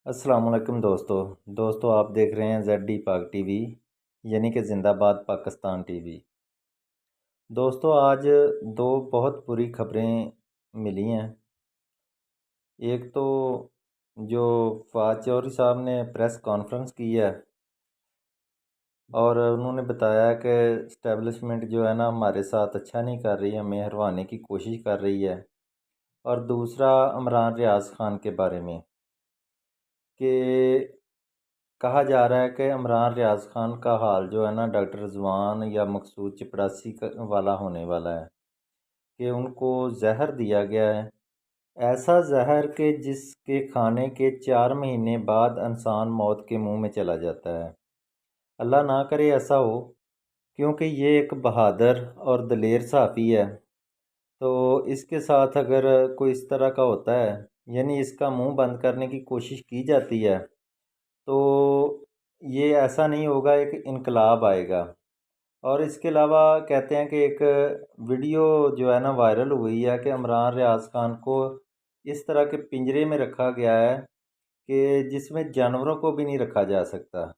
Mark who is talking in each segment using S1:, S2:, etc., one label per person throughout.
S1: अस्सलाम वालेकुम दोस्तों आप देख रहे हैं ZD पाक टीवी यानी कि जिंदाबाद पाकिस्तान टीवी। दोस्तों आज दो बहुत बुरी खबरें मिली हैं। एक तो जो फवाद चौधरी साहब ने प्रेस कॉन्फ्रेंस की है और उन्होंने बताया कि इस्टेब्लिशमेंट जो है ना हमारे साथ अच्छा नहीं कर रही, हमें हरवाने की कोशिश कर रही है। और दूसरा इमरान रियाज खान के बारे में कि कहा जा रहा है कि इमरान रियाज खान का हाल जो है ना डॉक्टर रिजवान या मकसूद चपड़ासी वाला होने वाला है कि उनको जहर दिया गया है। ऐसा जहर कि जिसके खाने के 4 महीने बाद इंसान मौत के मुंह में चला जाता है। अल्लाह ना करे ऐसा हो, क्योंकि ये एक बहादुर और दलेर सहाफ़ी है। तो इसके साथ अगर कोई इस तरह का होता है, यानी इसका मुंह बंद करने की कोशिश की जाती है, तो ये ऐसा नहीं होगा, एक इनकलाब आएगा। और इसके अलावा कहते हैं कि एक वीडियो जो है ना वायरल हुई है कि इमरान रियाज खान को इस तरह के पिंजरे में रखा गया है कि जिसमें जानवरों को भी नहीं रखा जा सकता।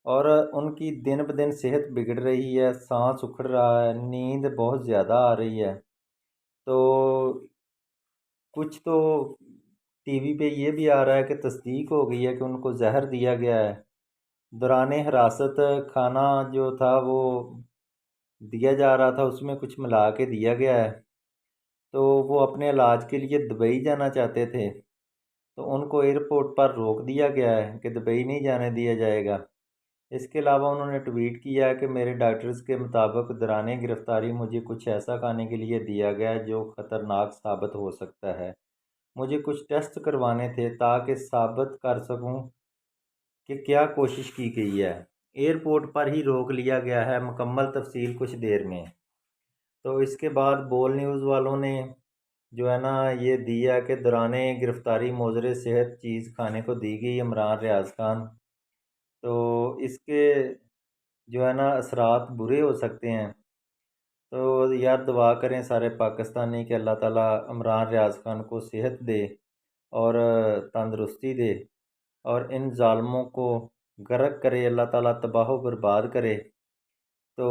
S1: और उनकी दिन ब दिन सेहत बिगड़ रही है, सांस उखड़ रहा है, नींद बहुत ज़्यादा आ रही है। तो कुछ तो टीवी पे ये भी आ रहा है कि तस्दीक हो गई है कि उनको जहर दिया गया है। दौरान हिरासत खाना जो था वो दिया जा रहा था, उसमें कुछ मिला के दिया गया है। तो वो अपने इलाज के लिए दुबई जाना चाहते थे, तो उनको एयरपोर्ट पर रोक दिया गया है कि दुबई नहीं जाने दिया जाएगा। इसके अलावा उन्होंने ट्वीट किया है कि मेरे डॉक्टर्स के मुताबिक दौरान गिरफ़्तारी मुझे कुछ ऐसा खाने के लिए दिया गया है जो ख़तरनाक साबित हो सकता है। मुझे कुछ टेस्ट करवाने थे ताकि साबित कर सकूं कि क्या कोशिश की गई है। एयरपोर्ट पर ही रोक लिया गया है, मुकम्मल तफसील कुछ देर में। तो इसके बाद बोल न्यूज़ वालों ने जो है ना ये दिया कि दौरान गिरफ़्तारी मोज़र सेहत चीज़ खाने को दी गई इमरान रियाज खान। तो इसके जो है ना असरात बुरे हो सकते हैं। तो यार दुआ करें सारे पाकिस्तानी कि अल्लाह ताला इमरान रियाज खान को सेहत दे और तंदरुस्ती दे और इन ज़ालिमों को गर्क करे, अल्लाह ताला तबाह बर्बाद करे। तो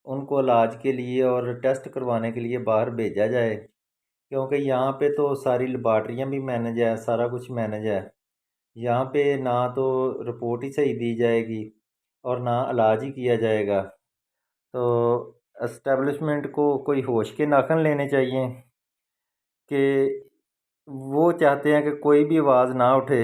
S1: उनको इलाज के लिए और टेस्ट करवाने के लिए बाहर भेजा जाए, क्योंकि यहाँ पे तो सारी लेबार्ट्रियाँ भी मैनेज है, सारा कुछ मैनेज है। यहाँ पे ना तो रिपोर्ट ही सही दी जाएगी और ना इलाज ही किया जाएगा। तो एस्टेब्लिशमेंट को कोई होश के नाखन लेने चाहिए कि वो चाहते हैं कि कोई भी आवाज़ ना उठे,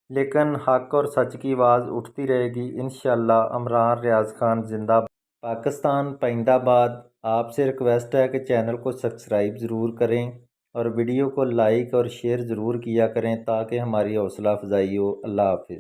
S1: लेकिन हक़ और सच की आवाज़ उठती रहेगी इंशाअल्लाह। इमरान रियाज खान जिंदाबाद। पाकिस्तान पाइंदाबाद। आपसे रिक्वेस्ट है कि चैनल को सब्सक्राइब ज़रूर करें और वीडियो को लाइक और शेयर ज़रूर किया करें ताकि हमारी हौसला अफजाई हो। अल्लाह हाफिज़।